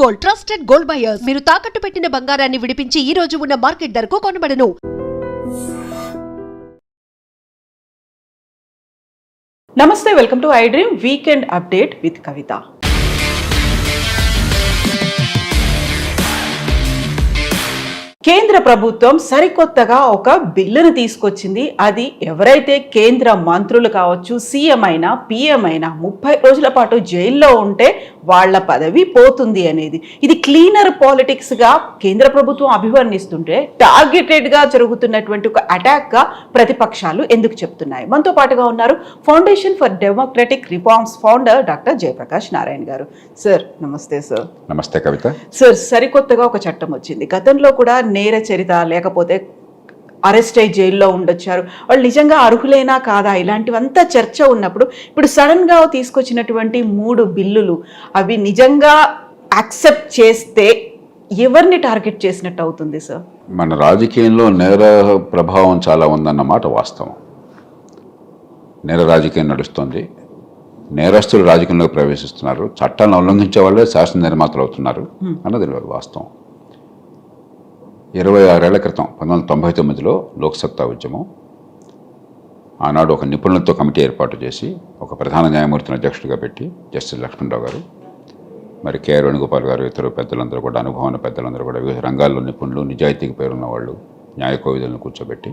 Gold trusted gold buyers. మీరు తాకట్టు పెట్టిన బంగారాన్ని విడిపించి ఈ రోజు ఉన్న మార్కెట్ ధరకు కొనబడను. నమస్తే, welcome to I dream weekend update with Kavitha. కేంద్ర ప్రభుత్వం సరికొత్తగా ఒక బిల్లును తీసుకొచ్చింది. అది ఎవరైతే కేంద్ర మంత్రులు కావచ్చు, సీఎం అయినా పిఎం అయినా 30 రోజుల పాటు జైల్లో ఉంటే వాళ్ళ పదవి పోతుంది అనేది. ఇది క్లీనర్ పాలిటిక్స్ గా కేంద్ర ప్రభుత్వం అభివర్ణిస్తుంటే టార్గెటెడ్ గా జరుగుతున్నటువంటి ఒక అటాక్ గా ప్రతిపక్షాలు ఎందుకు చెప్తున్నాయి? మనతో పాటుగా ఉన్నారు foundation for democratic reforms founder doctor Jayaprakash Narayana గారు. సార్ నమస్తే. సార్ నమస్తే కవిత. సార్, సరికొత్తగా ఒక చట్టం వచ్చింది. గతంలో కూడా నేర చరిత లేకపోతే అరెస్ట్ అయ్యి జైల్లో ఉండొచ్చారు, వాళ్ళు నిజంగా అర్హులేనా కాదా ఇలాంటివంతా చర్చ ఉన్నప్పుడు ఇప్పుడు సడన్గా తీసుకొచ్చినటువంటి 3 బిల్లులు అవి నిజంగా యాక్సెప్ట్ చేస్తే ఎవరిని టార్గెట్ చేసినట్టు అవుతుంది సార్? మన రాజకీయంలో నేర ప్రభావం చాలా ఉందన్నమాట వాస్తవం. నేర రాజకీయం నడుస్తుంది, నేరస్తులు రాజకీయంలోకి ప్రవేశిస్తున్నారు, చట్టాలను ఉల్లంఘించే వాళ్ళే శాసన నిర్మాతలు అవుతున్నారు అన్నది వాస్తవం. 26 ఏళ్ల క్రితం 1999లో లోక్సత్తా ఉద్యమం, ఆనాడు ఒక నిపుణులతో కమిటీ ఏర్పాటు చేసి ఒక ప్రధాన న్యాయమూర్తిని అధ్యక్షుడిగా పెట్టి జస్టిస్ లక్ష్మణరావు గారు, మరి కెఆర్ వేణుగోపాల్ గారు, ఇతర పెద్దలందరూ కూడా, అనుభవం పెద్దలందరూ కూడా, వివిధ రంగాల్లో నిపుణులు, నిజాయితీకి పేరున్న వాళ్ళు, న్యాయ కోవిదులను కూర్చోబెట్టి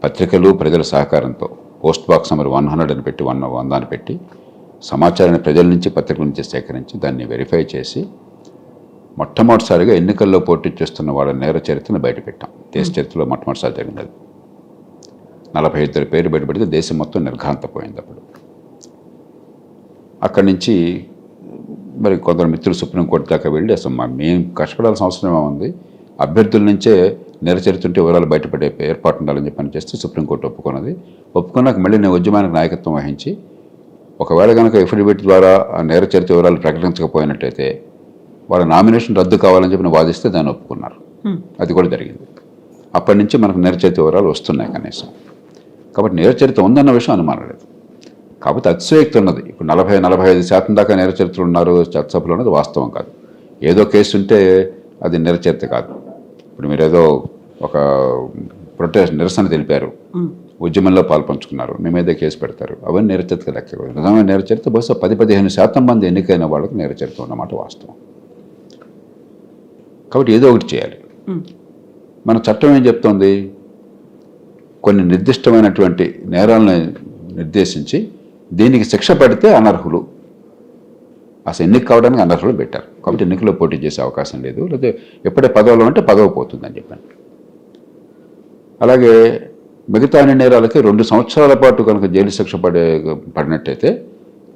పత్రికలు ప్రజల సహకారంతో పోస్ట్ బాక్స్ నెంబర్ 100 అని పెట్టి 100 అని పెట్టి సమాచారాన్ని ప్రజల నుంచి పత్రికల నుంచి సేకరించి దాన్ని వెరిఫై చేసి మొట్టమొదటిసారిగా ఎన్నికల్లో పోటీ చేస్తున్న వాళ్ళ నేర చరిత్రను బయటపెట్టాం. దేశ చరిత్రలో మొట్టమొదటిసారి జరిగింది. 42 పేరు బయటపెడితే దేశం మొత్తం నిర్ఘాంతపోయింది. అప్పుడు అక్కడి నుంచి మరి కొందరు మిత్రులు సుప్రీంకోర్టు దాకా వెళ్ళి అసలు మేము కష్టపడాల్సిన అవసరం ఉంది, అభ్యర్థుల నుంచే నేర చరిత్ర ఉంటే వివరాలు బయటపడే ఏర్పాటు ఉండాలని చెప్పి చేస్తే సుప్రీంకోర్టు ఒప్పుకున్నది. ఒప్పుకున్నాక మళ్ళీ నేను ఉద్యమానికి నాయకత్వం వహించి ఒకవేళ కనుక ఎఫిడవిట్ ద్వారా ఆ నేర చరిత్ర వివరాలు ప్రకటించకపోయినట్టయితే వాళ్ళ నామినేషన్ రద్దు కావాలని చెప్పి వాదిస్తే దాన్ని ఒప్పుకున్నారు. అది కూడా జరిగింది. అప్పటి నుంచి మనకు నేర చరిత్ర వివరాలు వస్తున్నాయి కనీసం. కాబట్టి నేర చరిత్ర ఉందన్న విషయం అనుమానం లేదు. కాకపోతే అతిశయోక్తి ఉన్నది. ఇప్పుడు 40-45% దాకా నేర చరిత్రలు ఉన్నారు చట్టసభలో ఉన్నది వాస్తవం కాదు. ఏదో కేసు ఉంటే అది నేర చరిత్ర కాదు. ఇప్పుడు మీరు ఏదో ఒక ప్రొటెస్ట్ నిరసన తెలిపారు, ఉద్యమంలో పాల్పంచుకున్నారు, మీ మీద కేసు పెడతారు, అవన్నీ నేర చరిత్ర లెక్క. నిజమైన నేర చరిత్ర బహుశా 10-15% మంది ఎన్నికైన వాళ్ళకి నేర చరిత్ర ఉన్నమాట వాస్తవం. కాబట్టి ఏదో ఒకటి చేయాలి. మన చట్టం ఏం చెప్తోంది? కొన్ని నిర్దిష్టమైనటువంటి నేరాలను నిర్దేశించి దీనికి శిక్ష పడితే అనర్హులు, అసలు ఎన్నిక కావడానికి అనర్హులు పెట్టారు. కాబట్టి ఎన్నికల్లో పోటీ చేసే అవకాశం లేదు, లేకపోతే ఎప్పుడే పదవిలో ఉంటే పదవి పోతుందని చెప్పాను. అలాగే మిగతా అన్ని నేరాలకి 2 సంవత్సరాల పాటు కనుక జైలు శిక్ష పడినట్టయితే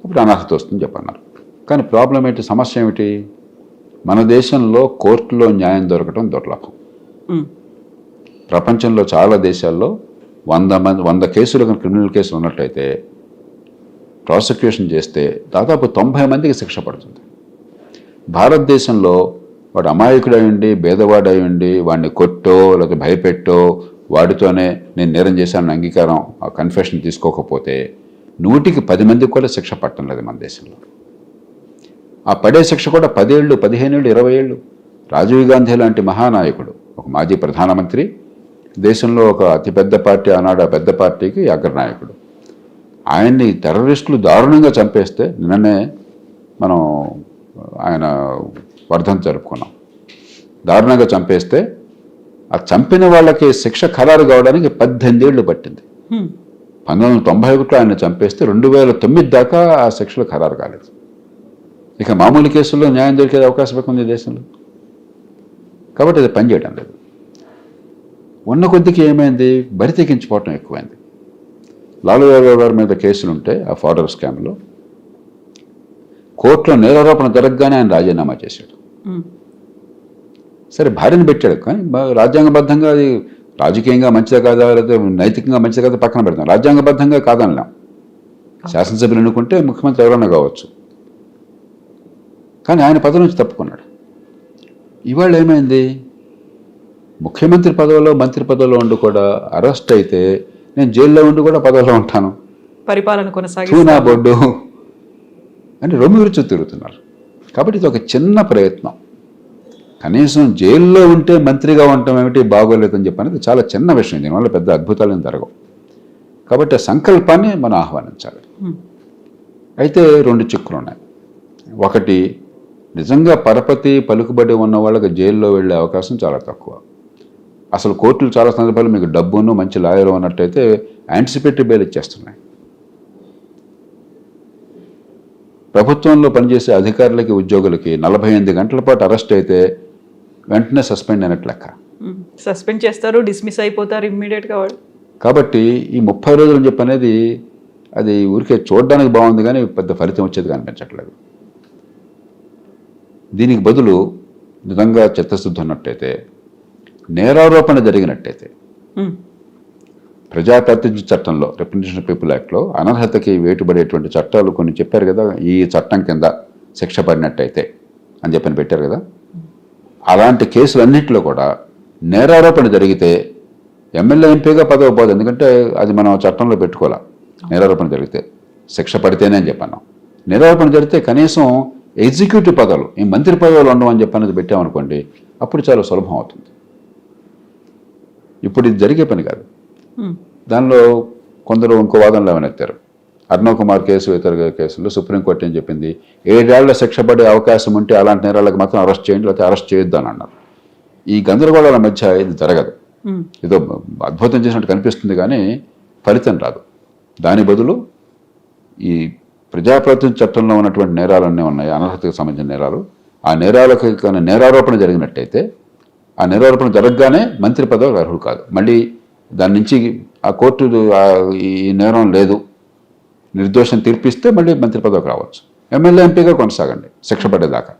అప్పుడు అనర్హత వస్తుందని చెప్పన్నారు. కానీ ప్రాబ్లం ఏంటి, సమస్య ఏమిటి? మన దేశంలో కోర్టులో న్యాయం దొరకడం దుర్లభం. ప్రపంచంలో చాలా దేశాల్లో 100 కేసులు క్రిమినల్ కేసులు ఉన్నట్టయితే ప్రాసిక్యూషన్ చేస్తే దాదాపు 90 మందికి శిక్ష పడుతుంది. భారతదేశంలో వాడు అమాయకుడు అయ్యండి, భేదవాడు అయ్యండి, వాడిని కొట్టో లేకపోతే భయపెట్టో వాడితోనే నేను నేరం చేశానని అంగీకారం, ఆ కన్ఫెషన్ తీసుకోకపోతే 100కి 10 మందికి కూడా శిక్ష పట్టడం లేదు మన దేశంలో. ఆ పడే శిక్ష కూడా 10 ఏళ్ళు, 15 ఏళ్ళు, 20 ఏళ్ళు. రాజీవ్ గాంధీ లాంటి మహానాయకుడు, ఒక మాజీ ప్రధానమంత్రి, దేశంలో ఒక అతిపెద్ద పార్టీ, ఆనాడు ఆ పెద్ద పార్టీకి అగ్రనాయకుడు, ఆయన్ని టెర్రరిస్టులు దారుణంగా చంపేస్తే నిన్ననే మనం ఆయన వర్ధంతి జరుపుకున్నాం. దారుణంగా చంపేస్తే ఆ చంపిన వాళ్ళకి శిక్ష ఖరారు కావడానికి 18 ఏళ్ళు పట్టింది. 1991లో ఆయన చంపేస్తే 2009 దాకా ఆ శిక్షలు ఖరారు కాలేదు. ఇక మామూలు కేసుల్లో న్యాయం దొరికే అవకాశం ఉంది దేశంలో. కాబట్టి అది పనిచేయడం లేదు. ఉన్న కొద్దికి ఏమైంది, బరి తెగించిపోవటం ఎక్కువైంది. లాలూ యాదవ్ గారి మీద కేసులు ఉంటే ఆ ఫాడర్ స్కామ్లో కోర్టులో నేరారోపణ జరగగానే ఆయన రాజీనామా చేశాడు. సరే భార్యను పెట్టాడు, కానీ రాజ్యాంగబద్ధంగా అది రాజకీయంగా మంచిదా కాదా, లేదా నైతికంగా మంచిదా కాదా పక్కన పెడతాం. రాజ్యాంగబద్ధంగా కాదనలేం. శాసనసభ్యులు ఎన్నుకుంటే ముఖ్యమంత్రి ఎవరైనా కావచ్చు, కానీ ఆయన పదవి నుంచి తప్పుకున్నాడు. ఇవాళ ఏమైంది, ముఖ్యమంత్రి పదవిలో మంత్రి పదవిలో ఉండి కూడా అరెస్ట్ అయితే నేను జైల్లో ఉండి కూడా పదవిలో ఉంటాను, పరిపాలన కొనసాగిస్తూ నా బొడ్డు అని రొమ్మి విరుచు తిరుగుతున్నారు. కాబట్టి ఇది ఒక చిన్న ప్రయత్నం. కనీసం జైల్లో ఉంటే మంత్రిగా ఉండటం ఏమిటి బాగోలేదని చెప్పి అనేది చాలా చిన్న విషయం. దీనివల్ల పెద్ద అద్భుతాలు ఏం జరగవు. కాబట్టి ఆ సంకల్పాన్ని మనం ఆహ్వానించాలి. అయితే 2 చిక్కులు ఉన్నాయి. ఒకటి, నిజంగా పరపతి పలుకుబడి ఉన్న వాళ్ళకి జైల్లో వెళ్ళే అవకాశం చాలా తక్కువ. అసలు కోర్టులు చాలా సందర్భాలు మీకు డబ్బును మంచి లాయర్ ఉన్నట్టయితే యాంటిసిపేటరీ బెయిల్ ఇచ్చేస్తున్నాయి. ప్రభుత్వంలో పనిచేసే అధికారులకి ఉద్యోగులకి 48 గంటల పాటు అరెస్ట్ అయితే వెంటనే సస్పెండ్ అయినట్లు లెక్క. సస్పెండ్ చేస్తారు, డిస్మిస్ అయిపోతారు ఇమ్మీడియట్గా వాళ్ళు. కాబట్టి ఈ 30 రోజులు అని చెప్పనేది అది ఊరికే చూడడానికి బాగుంది కానీ పెద్ద ఫలితం వచ్చేది కనిపించట్లేదు. దీనికి బదులు నిజంగా చిత్తశుద్ధి ఉన్నట్టయితే, నేరారోపణ జరిగినట్టయితే ప్రజాప్రాతినిధ్య చట్టంలో, రిప్రజెంటేషన్ ఆఫ్ పీపుల్ యాక్ట్లో అనర్హతకి వేటుబడేటువంటి చట్టాలు కొన్ని చెప్పారు కదా, ఈ చట్టం కింద శిక్ష పడినట్టయితే అని చెప్పని పెట్టారు కదా. అలాంటి కేసులన్నింటిలో కూడా నేరారోపణ జరిగితే ఎమ్మెల్యే ఎంపీగా పదవి పోదు. ఎందుకంటే అది మనం చట్టంలో పెట్టుకోవాలి. నేరారోపణ జరిగితే శిక్ష పడితేనే అని చెప్పాను. నేరారోపణ జరిగితే కనీసం ఎగ్జిక్యూటివ్ పదవులు, ఈ మంత్రి పదవులు ఉండవని చెప్పనేది పెట్టామనుకోండి, అప్పుడు చాలా సులభం అవుతుంది. ఇప్పుడు ఇది జరిగే పని కాదు. దానిలో కొందరు ఇంకో వాదనలు ఏమనెత్తారు. అర్ణవ్ కుమార్ కేసు, ఇతర కేసుల్లో సుప్రీంకోర్టు ఏం చెప్పింది, 7 ఏళ్ల శిక్ష పడే అవకాశం ఉంటే అలాంటి నేరాలకు మాత్రం అరెస్ట్ చేయండి, లేకపోతే అరెస్ట్ చేయొద్దు అని అన్నారు. ఈ గందరగోళాల మధ్య ఇది జరగదు. ఏదో అద్భుతం చేసినట్టు కనిపిస్తుంది కానీ ఫలితం రాదు. దాని బదులు ఈ ప్రజాప్రాతినిధ్య చట్టంలో ఉన్నటువంటి నేరాలన్నీ ఉన్నాయి, అనర్హతకు సంబంధించిన నేరాలు. ఆ నేరాలకు కానీ నేరారోపణ జరిగినట్టయితే, ఆ నేరారోపణ జరగగానే మంత్రి పదవి అర్హుడు కాదు. మళ్ళీ దాని నుంచి ఆ కోర్టు ఈ నేరం లేదు, నిర్దోషం తీర్పిస్తే మళ్ళీ మంత్రి పదవికి రావచ్చు. ఎమ్మెల్యే ఎంపీగా కొనసాగండి శిక్ష పడేదాకా,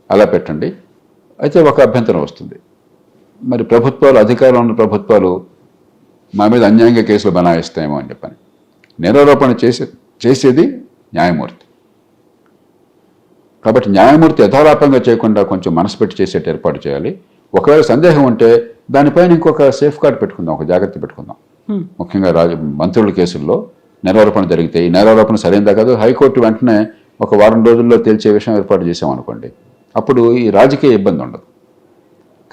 అలా పెట్టండి. అయితే ఒక అభ్యంతరం వస్తుంది, మరి ప్రభుత్వాలు, అధికారంలో ఉన్న ప్రభుత్వాలు మా మీద అన్యాయంగా కేసులు బనాయిస్తాయేమో అని చెప్పని. నేరారోపణ చేసేది న్యాయమూర్తి. కాబట్టి న్యాయమూర్తి యథాలాపంగా చేయకుండా కొంచెం మనసు పెట్టి చేసేట ఏర్పాటు చేయాలి. ఒకవేళ సందేహం ఉంటే దానిపైన ఇంకొక సేఫ్ గార్డ్ పెట్టుకుందాం, ఒక జాగ్రత్త పెట్టుకుందాం. ముఖ్యంగా మంత్రుల కేసుల్లో నేరారోపణ జరిగితే, ఈ నేరారోపణ సరైనదా కాదు హైకోర్టు వెంటనే ఒక వారం రోజుల్లో తేల్చే విషయం ఏర్పాటు చేసామనుకోండి, అప్పుడు ఈ రాజకీయ ఇబ్బంది ఉండదు.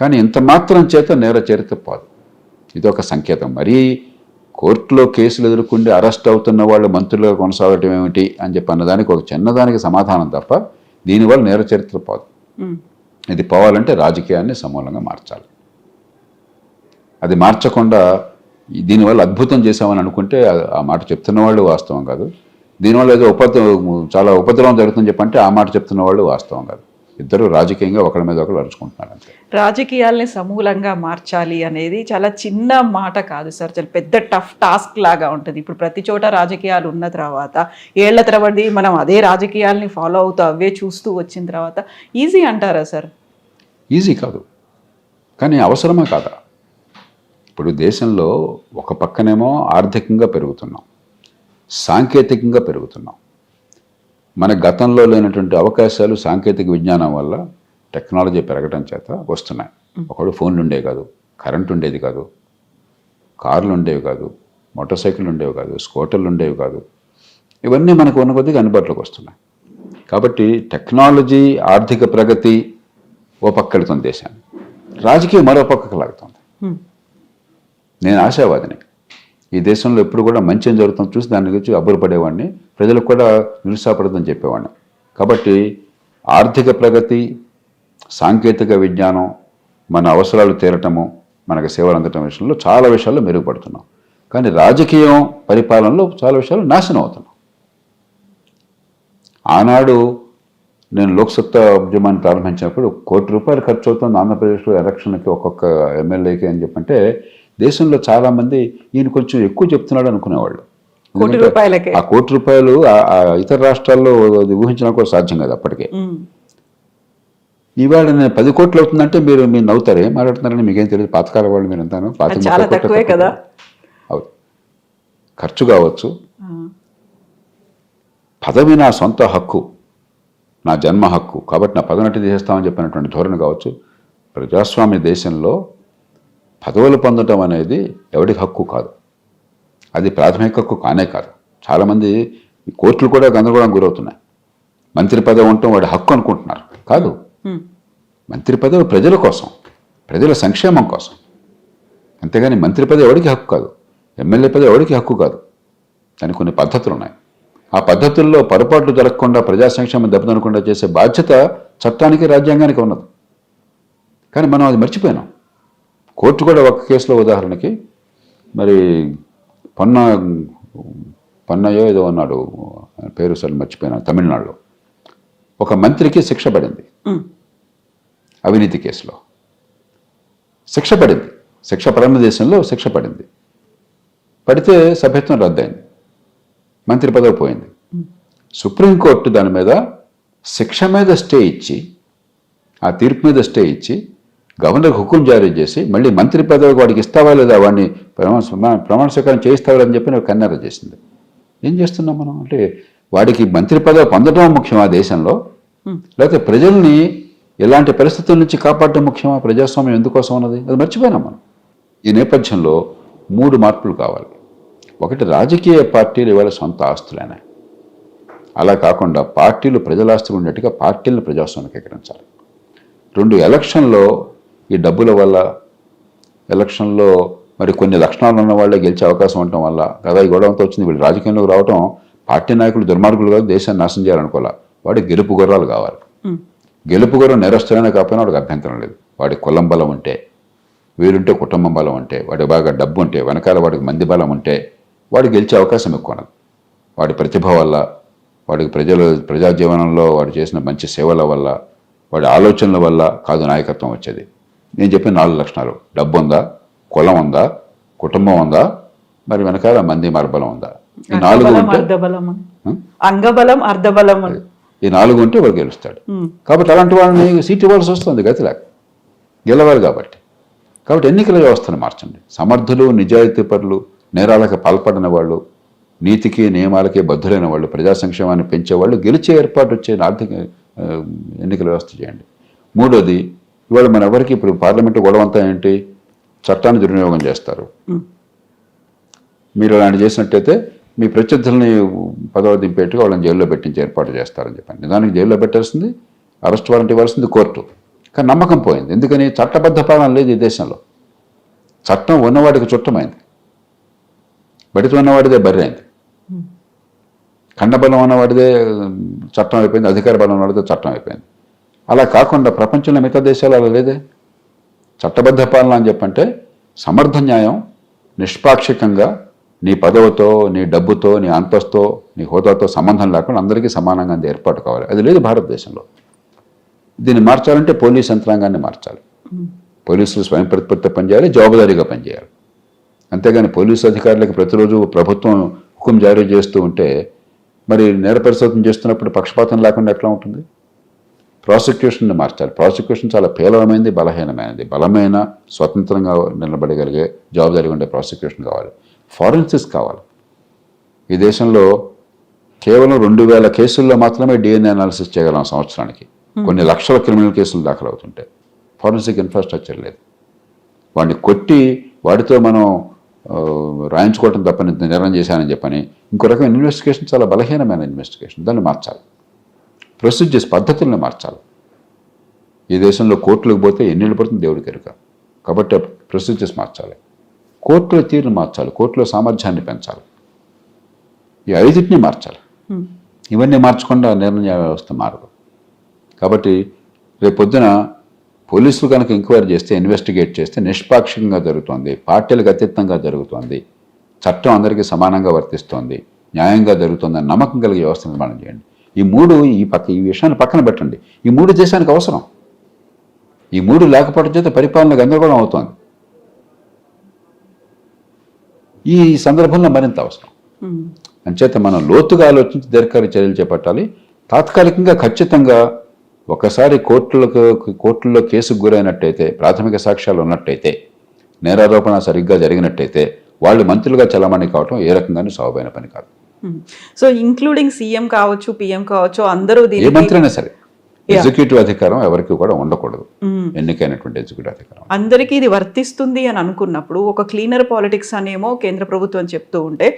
కానీ ఇంత మాత్రం చేత నేర చరిత్ర పోదు. ఇది ఒక సంకేతం. మరీ కోర్టులో కేసులు ఎదుర్కొండి అరెస్ట్ అవుతున్న వాళ్ళు మంత్రులుగా కొనసాగటం ఏమిటి అని చెప్పి అన్నదానికి ఒక చిన్నదానికి సమాధానం తప్ప దీనివల్ల నేర చరిత్ర పోదు. ఇది పోవాలంటే రాజకీయాన్ని సమూలంగా మార్చాలి. అది మార్చకుండా దీనివల్ల అద్భుతం చేశామని అనుకుంటే ఆ మాట చెప్తున్న వాళ్ళు వాస్తవం కాదు. దీనివల్ల ఏదో చాలా ఉపద్రవం జరుగుతుందని చెప్పంటే ఆ మాట చెప్తున్న వాళ్ళు వాస్తవం కాదు. ఇద్దరు రాజకీయంగా ఒకరి మీద ఒకరు అరుచుకుంటున్నారు అంతే. రాజకీయాల్ని సమూలంగా మార్చాలి అనేది చాలా చిన్న మాట కాదు సార్, చాలా పెద్ద టఫ్ టాస్క్ లాగా ఉంటుంది. ఇప్పుడు ప్రతి చోట రాజకీయాలు ఉన్న తర్వాత ఏళ్ల తరబడి మనం అదే రాజకీయాల్ని ఫాలో అవుతూ అవే చూస్తూ వచ్చిన తర్వాత ఈజీ అంటారా సార్? ఈజీ కాదు, కానీ అవసరమా కాదా? ఇప్పుడు దేశంలో ఒక పక్కనేమో ఆర్థికంగా పెరుగుతున్నాం, సాంకేతికంగా పెరుగుతున్నాం. మన గతంలో లేనటువంటి అవకాశాలు సాంకేతిక విజ్ఞానం వల్ల, టెక్నాలజీ పెరగడం చేత వస్తున్నాయి. ఒకడు ఫోన్లు ఉండేవి కాదు, కరెంట్ ఉండేది కాదు, కార్లు ఉండేవి కాదు, మోటార్ సైకిల్ ఉండేవి కాదు, స్కూటర్లు ఉండేవి కాదు. ఇవన్నీ మనకు ఉన్న కొద్దిగా అందుబాటులోకి వస్తున్నాయి. కాబట్టి టెక్నాలజీ, ఆర్థిక ప్రగతి ఓ పక్క వెళుతుంది దేశాన్ని, రాజకీయం మరో పక్కకు లాగుతుంది. నేను ఆశావాదిని. ఈ దేశంలో ఎప్పుడు కూడా మంచి ఏం జరుగుతుందో చూసి దాని గురించి అబ్బురపడేవాడిని, ప్రజలకు కూడా నిరుత్సాహపడదని చెప్పేవాడిని. కాబట్టి ఆర్థిక ప్రగతి, సాంకేతిక విజ్ఞానం, మన అవసరాలు తీరటము, మనకు సేవలు అందటం విషయంలో చాలా విషయాల్లో మెరుగుపడుతున్నాం. కానీ రాజకీయం, పరిపాలనలో చాలా విషయాలు నాశనం అవుతున్నాం. ఆనాడు నేను లోక్సత్తా ఉద్యమాన్ని ప్రారంభించినప్పుడు ₹1 కోటి ఖర్చు అవుతుంది ఆంధ్రప్రదేశ్లో ఎలక్షన్కి ఒక్కొక్క ఎమ్మెల్యేకి అని చెప్పంటే, దేశంలో చాలామంది ఈయన కొంచెం ఎక్కువ చెప్తున్నాడు అనుకునేవాళ్ళు. ఆ ₹1 ఇతర రాష్ట్రాల్లో ఊహించడం కూడా సాధ్యం కాదు అప్పటికే. ఇవాళ నేను 10 కోట్లు అవుతుందంటే మీరు నవ్వుతారు, ఏం మాట్లాడుతున్నారని మీకేం తెలియదు. పాతకాల వాళ్ళు మీరు అంతాను అవును. ఖర్చు కావచ్చు, పదవి నా సొంత హక్కు, నా జన్మ హక్కు, కాబట్టి నా పదవినట్టు తీసేస్తామని చెప్పినటువంటి ధోరణి కావచ్చు. ప్రజాస్వామ్య దేశంలో పదవులు పొందడం అనేది ఎవరికి హక్కు కాదు, అది ప్రాథమిక హక్కు కానే కాదు. చాలామంది కోర్టులు కూడా గందరగోళం గురవుతున్నాయి. మంత్రి పదవి ఉండటం వాడి హక్కు అనుకుంటున్నారు, కాదు. మంత్రి పదవి ప్రజల కోసం, ప్రజల సంక్షేమం కోసం, అంతేగాని మంత్రి పదవి ఎవరికి హక్కు కాదు, ఎమ్మెల్యే పదవి ఎవరికి హక్కు కాదు. దానికి కొన్ని పద్ధతులు ఉన్నాయి. ఆ పద్ధతుల్లో పొరపాట్లు జరగకుండా, ప్రజా సంక్షేమం దెబ్బతినకుండా చేసే బాధ్యత చట్టానికి, రాజ్యాంగానికి ఉన్నది. కానీ మనం అది కోర్టు కూడా ఒక కేసులో ఉదాహరణకి మరి పన్నయ్యో ఏదో ఉన్నాడు, పేరు అసలు మర్చిపోయినా, తమిళనాడులో ఒక మంత్రికి శిక్ష పడింది అవినీతి కేసులో. శిక్ష పడిన దేశంలో శిక్ష పడింది. పడితే సభ్యత్వం రద్దయింది, మంత్రి పదవి పోయింది. సుప్రీంకోర్టు దాని మీద శిక్ష మీద స్టే ఇచ్చి, ఆ తీర్పు మీద స్టే ఇచ్చి గవర్నర్కి హుకుం జారీ చేసి మళ్ళీ మంత్రి పదవి వాడికి ఇస్తావా లేదా, వాడిని ప్రమాణ స్వీకారం చేయిస్తావా అని చెప్పి కన్నెర చేసింది. ఏం చేస్తున్నాం మనం అంటే, వాడికి మంత్రి పదవి పొందడం ముఖ్యమా దేశంలో, లేకపోతే ప్రజల్ని ఇలాంటి పరిస్థితుల నుంచి కాపాడడం ముఖ్యమా? ప్రజాస్వామ్యం ఎందుకోసం ఉన్నది, అది మర్చిపోయినాం మనం. ఈ నేపథ్యంలో 3 మార్పులు కావాలి. ఒకటి, రాజకీయ పార్టీలు ఇవాళ సొంత ఆస్తులైనా, అలా కాకుండా పార్టీలు ప్రజల ఆస్తులు ఉన్నట్టుగా పార్టీలను ప్రజాస్వామ్యీకరించాలి. 2, ఎలక్షన్లో ఈ డబ్బుల వల్ల, ఎలక్షన్లో మరి కొన్ని లక్షణాలు ఉన్న వాళ్ళే గెలిచే అవకాశం ఉండటం వల్ల కదా ఈ గొడవంతా వచ్చింది. వీళ్ళు రాజకీయంలోకి రావటం, పార్టీ నాయకులు దుర్మార్గులు కాదు, దేశాన్ని నాశనం చేయాలనుకోవాలి. వాడి గెలుపు గుర్రాలు కావాలి. గెలుపు గుర్రం నేరస్తులైనా కాకపోయినా వాడికి అభ్యంతరం లేదు. వాడి కులం బలం ఉంటే, వీరుంటే కుటుంబం బలం ఉంటే, వాడి బాగా డబ్బు ఉంటే, వెనకాల వాడికి మంది బలం ఉంటే వాడు గెలిచే అవకాశం ఎక్కువ ఉన్నది. వాడి ప్రతిభ వల్ల, వాడికి ప్రజా జీవనంలో వాడు చేసిన మంచి సేవల వల్ల, వాడి ఆలోచనల వల్ల కాదు నాయకత్వం వచ్చేది. నేను చెప్పిన 4 లక్షణాలు: డబ్బు ఉందా, కులం ఉందా, కుటుంబం ఉందా, మరి వెనకాల మంది మరబలం ఉందా. ఈ 4 ఉంటే, అంగబలం, అర్ధబలం, ఈ 4 ఉంటే వాడు గెలుస్తాడు. కాబట్టి అలాంటి వాళ్ళని సీట్ ఇవ్వాల్సి వస్తుంది, గతిలేక గెలవాలి. కాబట్టి ఎన్నికల వ్యవస్థను మార్చండి. సమర్థులు, నిజాయితీపరులు, నేరాలకు పాల్పడిన వాళ్ళు, నీతికి నియమాలకే బద్ధులైన వాళ్ళు, ప్రజా సంక్షేమాన్ని పెంచేవాళ్ళు గెలిచే ఏర్పాటు వచ్చే ఆర్థిక ఎన్నికల వ్యవస్థ చేయండి. 3వది, ఇవాళ మన ఎవరికి ఇప్పుడు పార్లమెంటు గొడవంతా ఏంటి, చట్టాన్ని దుర్వినియోగం చేస్తారు. మీరు అలాంటి చేసినట్టయితే మీ ప్రత్యర్థుల్ని పదవి దింపేట్టుగా వాళ్ళని జైల్లో పెట్టించి ఏర్పాటు చేస్తారని చెప్పండి. నిజానికి జైల్లో పెట్టాల్సింది, అరెస్ట్ వారెంట్ ఇవ్వాల్సింది కోర్టు. కానీ నమ్మకం పోయింది. ఎందుకని? చట్టబద్ధ పాలన లేదు ఈ దేశంలో. చట్టం ఉన్నవాడికి చుట్టమైంది, బడితో ఉన్నవాడిదే బర్రె అయింది. ఖండబలం ఉన్నవాడిదే చట్టం అయిపోయింది, అధికార బలం ఉన్నవాడిదే చట్టం అయిపోయింది. అలా కాకుండా ప్రపంచంలో మిగతా దేశాలు అలా లేదే. చట్టబద్ధ పాలన అని చెప్పంటే సమర్థ న్యాయం, నిష్పాక్షికంగా నీ పదవితో, నీ డబ్బుతో, నీ అంతస్తుతో, నీ హోదాతో సంబంధం లేకుండా అందరికీ సమానంగా అంది ఏర్పాటు కావాలి. అది లేదు భారతదేశంలో. దీన్ని మార్చాలంటే పోలీస్ యంత్రాంగాన్ని మార్చాలి. పోలీసులు స్వయం ప్రతిపత్తి పనిచేయాలి, జవాబుదారీగా పనిచేయాలి. అంతేగాని పోలీసు అధికారులకు ప్రతిరోజు ప్రభుత్వం హుకుం జారీ చేస్తూ ఉంటే మరి నేర పరిశోధన చేస్తున్నప్పుడు పక్షపాతం లేకుండా ఎట్లా ఉంటుంది? ప్రాసిక్యూషన్ని మార్చాలి. ప్రాసిక్యూషన్ చాలా పేలవమైనది, బలహీనమైనది. బలమైన, స్వతంత్రంగా నిలబడగలిగే, జవాబుదారీగా ఉండే ప్రాసిక్యూషన్ కావాలి. ఫారెన్సిక్స్ కావాలి. ఈ దేశంలో కేవలం 2000 కేసుల్లో మాత్రమే DNA అనాలిసిస్ చేయగలం సంవత్సరానికి. కొన్ని లక్షల క్రిమినల్ కేసులు దాఖలు అవుతుంటే ఫారెన్సిక్ ఇన్ఫ్రాస్ట్రక్చర్ లేదు. వాడిని కొట్టి వాడితో మనం రాయించుకోవటం తప్ప నేరం చేశానని చెప్పని ఇంకో రకమైన ఇన్వెస్టిగేషన్, చాలా బలహీనమైన ఇన్వెస్టిగేషన్. దాన్ని మార్చాలి. ప్రొసీజర్స్, పద్ధతుల్ని మార్చాలి. ఈ దేశంలో కోర్టులకు పోతే ఎన్నేళ్ళు పడుతుంది దేవుడికి ఎరుక. కాబట్టి ప్రొసీజర్స్ మార్చాలి, కోర్టుల తీరును మార్చాలి, కోర్టులో సామర్థ్యాన్ని పెంచాలి. ఈ 5టిని మార్చాలి. ఇవన్నీ మార్చకుండా నిర్ణయ వ్యవస్థ మారదు. కాబట్టి రేపొద్దున పోలీసులు కనుక ఎంక్వైరీ చేస్తే, ఇన్వెస్టిగేట్ చేస్తే నిష్పాక్షికంగా జరుగుతుంది, పార్టీలకు అతీతంగా జరుగుతుంది, చట్టం అందరికీ సమానంగా వర్తిస్తోంది, న్యాయంగా జరుగుతుందని నమ్మకం కలిగే వ్యవస్థ నిర్మాణం చేయండి. ఈ విషయాన్ని పక్కన పెట్టండి. ఈ 3 దేశానికి అవసరం. ఈ 3 లేకపోవడం చేత పరిపాలన గందరగోళం అవుతోంది. ఈ సందర్భంలో మరింత అవసరం. అంచేత మనం లోతుగా ఆలోచించి దీర్ఘకాలిక చర్యలు చేపట్టాలి. తాత్కాలికంగా ఖచ్చితంగా ఒకసారి కోర్టుల్లో కేసుకు గురైనట్టయితే, ప్రాథమిక సాక్ష్యాలు ఉన్నట్టయితే, నేరారోపణ సరిగ్గా జరిగినట్టయితే వాళ్ళు మంత్రులుగా చలామణి కావటం ఏ రకంగానూ సబబైన పని కాదు. సో ఇంక్లూడింగ్ సీఎం కావచ్చు, పిఎం కావచ్చు, అందరూ ఏ మంత్రి అయినా సరే ఎగ్జిక్యూటివ్ అధికారం ఎవరికి కూడా ఉండకూడదు, ఎన్నికైనటువంటి ఎగ్జిక్యూటివ్ అధికారం. అందరికీ ఇది వర్తిస్తుంది అని అనుకున్నప్పుడు ఒక క్లీనర్ పాలిటిక్స్ అనేమో కేంద్ర ప్రభుత్వం చెప్తూ ఉంటే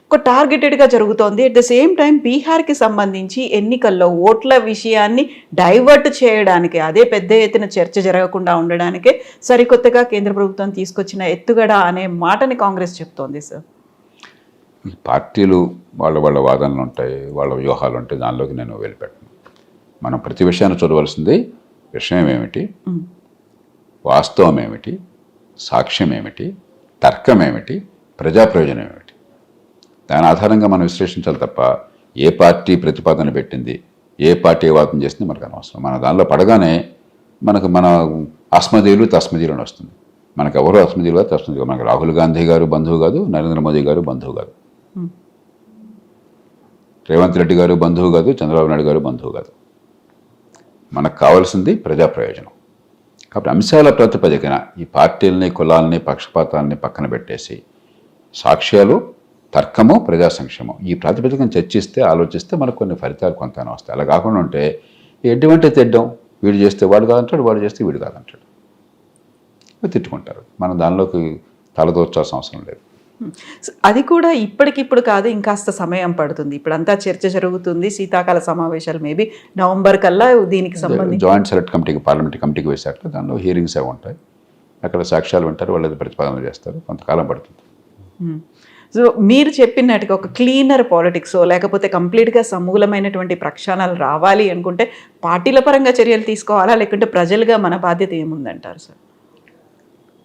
ఒక టార్గెటెడ్గా జరుగుతోంది. అట్ ద సేమ్ టైం బీహార్కి సంబంధించి ఎన్నికల్లో ఓట్ల విషయాన్ని డైవర్ట్ చేయడానికి, అదే పెద్ద ఎత్తున చర్చ జరగకుండా ఉండడానికే సరికొత్తగా కేంద్ర ప్రభుత్వం తీసుకొచ్చిన ఎత్తుగడ అనే మాటని కాంగ్రెస్ చెప్తోంది సార్. ఈ పార్టీలు వాళ్ళ వాదనలు ఉంటాయి, వాళ్ళ వ్యూహాలు ఉంటాయి, దానిలోకి నేను వెళ్ళిపెట్టను. మనం ప్రతి విషయాన్ని చూడవలసింది విషయం ఏమిటి, వాస్తవం ఏమిటి, సాక్ష్యం ఏమిటి, తర్కం ఏమిటి, ప్రజా ప్రయోజనం ఏమిటి, దాని ఆధారంగా మనం విశ్లేషించాలి తప్ప ఏ పార్టీ ప్రతిపాదన పెట్టింది, ఏ పార్టీ వాదన చేసింది మనకు అనవసరం. మన దానిలో పడగానే మన అస్మదీయులు తస్మదీయులు అని వస్తుంది. మనకు ఎవరు అస్మదీయులు కాదు, తస్మదీయులు. మనకు రాహుల్ గాంధీ గారు బంధువు కాదు, నరేంద్ర మోదీ గారు బంధువు కాదు, రేవంత్ రెడ్డి గారు బంధువు కాదు, చంద్రబాబు నాయుడు గారు బంధువు కాదు. మనకు కావాల్సింది ప్రజా ప్రయోజనం. కాబట్టి అంశాల ప్రాతిపదికన ఈ పార్టీలని, కులాలని, పక్షపాతాలని పక్కన పెట్టేసి సాక్ష్యాలు, తర్కము, ప్రజా సంక్షేమం ఈ ప్రాతిపదికను చర్చిస్తే, ఆలోచిస్తే మనకు కొన్ని ఫలితాలు కొంత వస్తాయి. అలా కాకుండా ఉంటే ఎటువంటి తెడ్డం, వీడు చేస్తే వాడు కాదంటాడు, వాడు చేస్తే వీడు కాదంటాడు, తిట్టుకుంటారు. మనం దానిలోకి తలదోర్చాల్సిన అవసరం లేదు. అది కూడా ఇప్పటికిప్పుడు కాదు, ఇంకాస్త సమయం పడుతుంది. ఇప్పుడంతా చర్చ జరుగుతుంది, శీతాకాల సమావేశాలు మేబీ నవంబర్ కల్లా దీనికి సంబంధించి జాయింట్ సెలెక్ట్ కమిటీకి, పార్లమెంటరీ కమిటీకి వేశాక దానిలో హీరింగ్స్ అవి ఉంటాయి, అక్కడ సాక్ష్యాలు ఉంటారు, వాళ్ళు ప్రతిపాదన చేస్తారు, కొంతకాలం పడుతుంది. సో మీరు చెప్పినట్టుగా ఒక క్లీనర్ పాలిటిక్స్ లేకపోతే కంప్లీట్గా సమూలమైనటువంటి ప్రక్షాళనలు రావాలి అనుకుంటే పార్టీల పరంగా చర్యలు తీసుకోవాలా, లేకుంటే ప్రజలుగా మన బాధ్యత ఏముందంటారు సార్?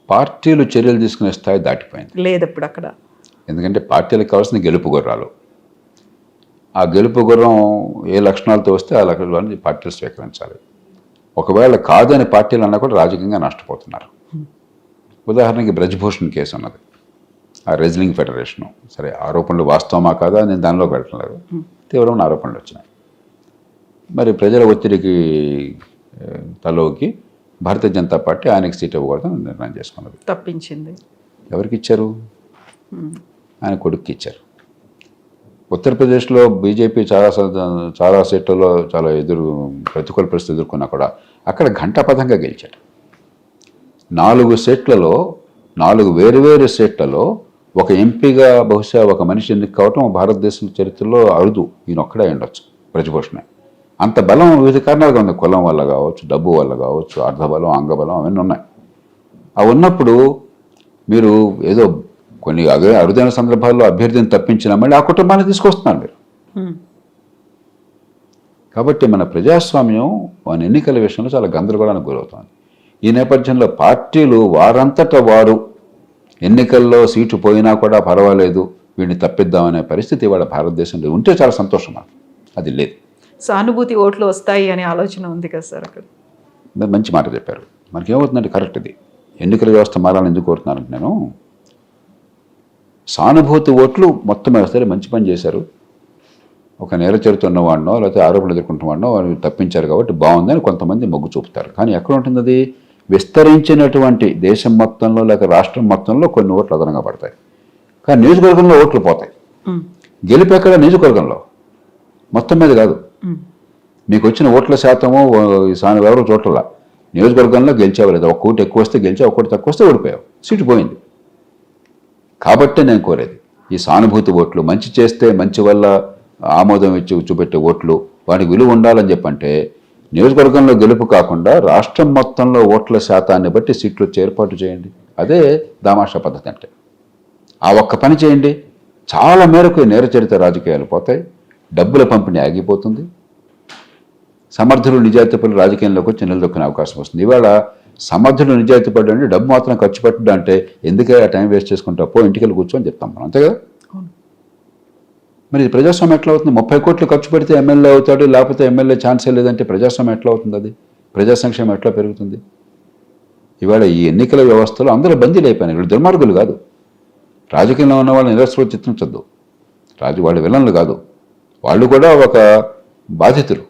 పార్టీలు చర్యలు తీసుకునే స్థాయి దాటిపోయింది లేదప్పుడు అక్కడ. ఎందుకంటే పార్టీలకు కావాల్సిన గెలుపు గుర్రాలు, ఆ గెలుపు గుర్రం ఏ లక్షణాలతో వస్తే ఆ లక్షణాలను పార్టీలు స్వీకరించాలి. ఒకవేళ కాదని పార్టీలు అన్నా కూడా రాజకీయంగా నష్టపోతున్నారు. ఉదాహరణకి బ్రజ్భూషణ్ కేసు ఉన్నది, ఆ రెజ్లింగ్ ఫెడరేషను. సరే, ఆరోపణలు వాస్తవమా కాదా నేను దానిలో పెట్టలేదు, తీవ్రమైన ఆరోపణలు వచ్చినాయి. మరి ప్రజల ఒత్తిడికి తలోకి భారతీయ జనతా పార్టీ ఆయనకి సీట్ ఇవ్వకూడదని నిర్ణయం చేసుకున్నది, తప్పించింది. ఎవరికి ఇచ్చారు? ఆయన కొడుక్కి ఇచ్చారు. ఉత్తరప్రదేశ్లో బీజేపీ చాలా సీట్లలో చాలా ప్రతికూల పరిస్థితి ఎదుర్కొన్నా కూడా అక్కడ ఘంటాపథంగా గెలిచాడు. 4 సీట్లలో, 4 వేరువేరు సీట్లలో ఒక ఎంపీగా బహుశా ఒక మనిషి ఎన్నిక కావటం భారతదేశం చరిత్రలో అరుదు. ఈయన ఒక్కడే ఉండొచ్చు, బ్రజ్భూషణే. అంత బలం వివిధ కారణాలుగా ఉంది, కులం వల్ల కావచ్చు, డబ్బు వల్ల కావచ్చు, అర్ధబలం, అంగబలం అవన్నీ ఉన్నాయి. అవి ఉన్నప్పుడు మీరు ఏదో కొన్ని అరుదైన సందర్భాల్లో అభ్యర్థిని తప్పించినా మళ్ళీ ఆ కుటుంబాన్ని తీసుకొస్తున్నారు మీరు. కాబట్టి మన ప్రజాస్వామ్యం మన ఎన్నికల విషయంలో చాలా గందరగోళానికి గురవుతుంది. ఈ నేపథ్యంలో పార్టీలు వారంతటా వారు ఎన్నికల్లో సీటు పోయినా కూడా పర్వాలేదు, వీడిని తప్పిద్దామనే పరిస్థితి ఇవాళ భారతదేశంలో ఉంటే చాలా సంతోషం. మనకు అది లేదు. సానుభూతి ఓట్లు వస్తాయి అనే ఆలోచన ఉంది కదా సార్ అక్కడ. మంచి మాట చెప్పారు. మనకేమవుతుందంటే కరెక్ట్, ఇది ఎన్నికల వ్యవస్థ మారాలని ఎందుకు కోరుతున్నానంటే, నేను సానుభూతి ఓట్లు మొత్తం వేస్తే మంచి పని చేశారు, ఒక నేర చరిత్ర ఉన్నవాడినో లేకపోతే ఆరోపణలు ఎదుర్కొంటున్నవాడినో వాళ్ళు తప్పించారు కాబట్టి బాగుందని కొంతమంది మొగ్గు చూపుతారు. కానీ ఎక్కడ ఉంటుంది అది? విస్తరించినటువంటి దేశం మొత్తంలో లేక రాష్ట్రం మొత్తంలో కొన్ని ఓట్లు అదనంగా పడతాయి, కానీ నియోజకవర్గంలో ఓట్లు పోతాయి. గెలుపు ఎక్కడ? నియోజకవర్గంలో, మొత్తం మీద కాదు. మీకు వచ్చిన ఓట్ల శాతము ఎవరు చోట్ల నియోజకవర్గంలో గెలిచావు లేదా, ఒక కోటి ఎక్కువ వస్తే గెలిచావు, ఒక కోటి తక్కువ వస్తే ఓడిపోయావు, సీటు పోయింది. కాబట్టి నేను కోరేది ఈ సానుభూతి ఓట్లు, మంచి చేస్తే మంచి వల్ల ఆమోదం ఇచ్చి చూపెట్టే ఓట్లు, వాటికి విలువ ఉండాలని చెప్పంటే నియోజకవర్గంలో గెలుపు కాకుండా రాష్ట్రం మొత్తంలో ఓట్ల శాతాన్ని బట్టి సీట్లు ఏర్పాటు చేయండి. అదే దామాషా పద్ధతి అంటే. ఆ ఒక్క పని చేయండి, చాలా మేరకు నేర చరిత్ర రాజకీయాలు పోతాయి, డబ్బుల పంపిణీ ఆగిపోతుంది, సమర్థులు నిజాయితీపరులు రాజకీయంలోకి వచ్చి నిలదొక్కునే అవకాశం వస్తుంది. ఇవాళ సమర్థులు నిజాయితీపరులు అంటే డబ్బు మాత్రం ఖర్చు పెట్టడం అంటే ఎందుకే ఆ టైం వేస్ట్ చేసుకుంటా, పో ఇంటికి వెళ్ళి కూర్చొని చెప్తాం మనం, అంతే కదా. మరి ప్రజాస్వామ్యం ఎట్లా అవుతుంది? 30 కోట్లు ఖర్చు పెడితే ఎమ్మెల్యే అవుతాడు, లేకపోతే ఎమ్మెల్యే ఛాన్సే లేదంటే ప్రజాస్వామ్యం ఎట్లా అవుతుంది? అది ప్రజా సంక్షేమం ఎట్లా పెరుగుతుంది? ఇవాళ ఈ ఎన్నికల వ్యవస్థలో అందరూ బందీలు అయిపోయినారు. వీళ్ళు దుర్మార్గులు కాదు, రాజకీయంలో ఉన్న వాళ్ళని నిరసన చిత్రించద్దు, వాళ్ళు విలన్లు కాదు, వాళ్ళు కూడా ఒక బాధితులు,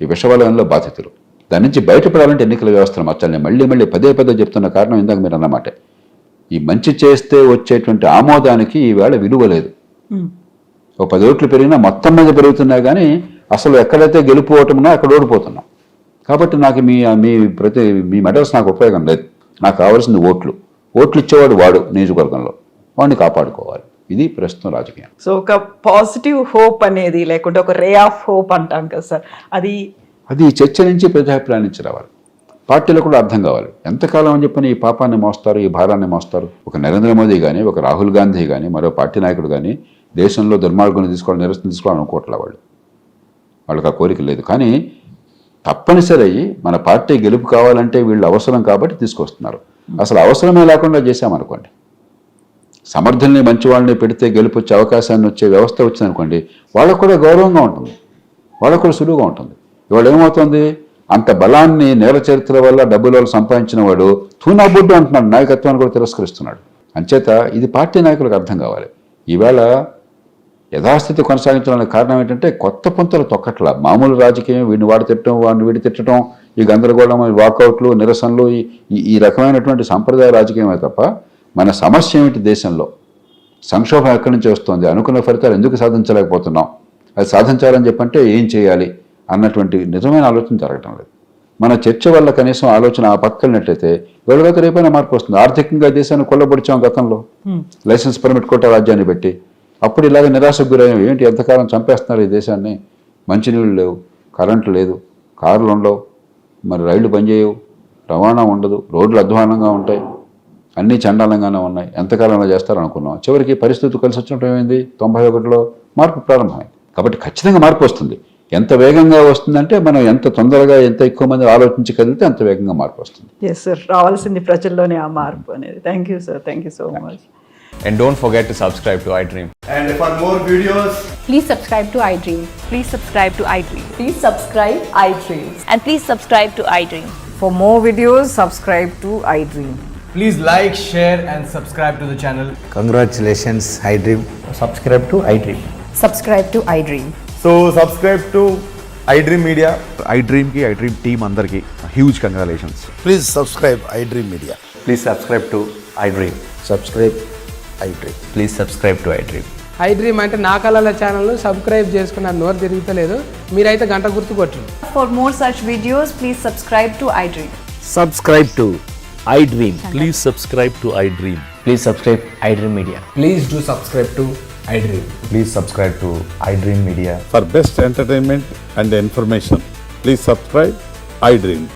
ఈ విషవలయంలో బాధితులు. దాని నుంచి బయటపడాలంటే ఎన్నికల వ్యవస్థను మార్చాలి. మళ్ళీ పదే చెప్తున్న కారణం ఇందాక మీరు అన్నమాట, ఈ మంచి చేస్తే వచ్చేటువంటి ఆమోదానికి ఈవేళ విలువ లేదు. ఓ 10 ఓట్లు పెరిగినా మొత్తం మీద పెరుగుతున్నా కానీ అసలు ఎక్కడైతే గెలుపు ఓటమున్నా అక్కడ ఓడిపోతున్నాం. కాబట్టి నాకు మీ మెడల్స్ నాకు ఉపయోగం లేదు. నాకు కావాల్సింది ఓట్లు ఇచ్చేవాడు వాడు నియోజకవర్గంలో, వాడిని కాపాడుకోవాలి. ఇది ప్రస్తుతం రాజకీయం. సో ఒక పాజిటివ్ హోప్ అనేది, లేకుంటే ఒక రే ఆఫ్ హోప్ అంటాం కదా సార్, అది చర్చ నుంచి ప్రజాభిప్రాయం నుంచి రావాలి. పార్టీలో కూడా అర్థం కావాలి. ఎంతకాలం అని చెప్పని ఈ పాపాన్ని మోస్తారు, ఈ భారాన్ని మోస్తారు. ఒక నరేంద్ర మోదీ కానీ, ఒక రాహుల్ గాంధీ కానీ, మరో పార్టీ నాయకుడు కానీ దేశంలో దుర్మార్గుని తీసుకోవాలి, నిరసన తీసుకోవాలని అనుకోవట్లే. వాళ్ళకి ఆ కోరిక లేదు. కానీ తప్పనిసరి మన పార్టీ గెలుపు కావాలంటే వీళ్ళు అవసరం కాబట్టి తీసుకొస్తున్నారు. అసలు అవసరమే లేకుండా చేశామనుకోండి, సమర్థుల్ని మంచి వాళ్ళని పెడితే గెలుపు వచ్చే అవకాశాన్ని వచ్చే వ్యవస్థ వచ్చిందనుకోండి, వాళ్ళకు కూడా గౌరవంగా ఉంటుంది, వాళ్ళకు కూడా సులువుగా ఉంటుంది. ఇవాళ ఏమవుతుంది, అంత బలాన్ని నేర చరిత్ర వల్ల డబ్బుల వల్ల సంపాదించిన వాడు తూనా బొడ్డు అంటున్నాడు, నాయకత్వాన్ని కూడా తిరస్కరిస్తున్నాడు. అంచేత ఇది పార్టీ నాయకులకు అర్థం కావాలి. ఈవేళ యథాస్థితి కొనసాగించడానికి కారణం ఏంటంటే కొత్త పొంతలు తొక్కట్ల. మామూలు రాజకీయం, వీడిని వాడు తిట్టడం, వాడిని వీడి తిట్టడం, ఈ గందరగోళం, వాకౌట్లు, నిరసనలు, ఈ రకమైనటువంటి సాంప్రదాయ రాజకీయమే తప్ప మన సమస్య ఏమిటి, దేశంలో సంక్షోభం ఎక్కడి నుంచి వస్తుంది, అనుకున్న ఫలితాలు ఎందుకు సాధించలేకపోతున్నాం, అది సాధించాలని చెప్పంటే ఏం చేయాలి అన్నటువంటి నిజమైన ఆలోచన జరగటం లేదు. మన చర్చ వల్ల కనీసం ఆలోచన ఆ పక్కనట్లయితే వేళకి రేపైనా మార్పు వస్తుంది. ఆర్థికంగా దేశాన్ని కొల్లబొడిచాం గతంలో, లైసెన్స్ పర్మిట్ కోట రాజ్యాన్ని పెట్టి. అప్పుడు ఇలాగ నిరాశకు గురయ్యాం. ఏంటి ఎంతకాలం చంపేస్తున్నారు ఈ దేశాన్ని, మంచినీళ్ళు లేవు, కరెంటు లేదు, కార్లు ఉండవు, మరి రైళ్లు పనిచేయవు, రవాణా ఉండదు, రోడ్లు అధ్వానంగా ఉంటాయి, అన్నీ చండాలంగానే ఉన్నాయి. ఎంతకాలంలో చేస్తారనుకున్నాం. చివరికి పరిస్థితి కలిసి వచ్చినట్టు ఏమైంది, 91లో మార్పు ప్రారంభమైంది. కాబట్టి ఖచ్చితంగా మార్పు వస్తుంది. ఎంత వేగంగా వస్తుందంటే మనం ఎంత తొందరగా, ఎంత ఎక్కువ మంది ఆలోచించి కదిలితే అంత వేగంగా మార్పు వస్తుంది. ఎస్ సార్, రావాల్సింది ప్రజల్లోనే ఆ మార్పు అనేది. Thank you sir, thank you so much. And don't forget to subscribe to iDream. And for more videos, Please subscribe to iDream. Please subscribe to iDream. Please subscribe iDream. And please subscribe to iDream. For more videos, subscribe to iDream. please like, share and subscribe to the channel. Congratulations, iDream. Subscribe to iDream. Subscribe to iDream. So subscribe to iDream Media. iDream ki iDream team andarki huge congratulations. Please subscribe iDream Media. Please subscribe to iDream. Subscribe iDream. Please subscribe to iDream. iDream అంటే నా కళల ఛానల్ను subscribe చేసుకున్న నోరు తిరుగుతలేదు, మీరైతే గంట గుర్తు కొట్టండి. For more such videos, please subscribe to iDream. Subscribe to iDream. Please subscribe to iDream. Please subscribe iDream Media. Please do subscribe to iDream. Please subscribe to iDream Media. For best entertainment and information, please subscribe iDream.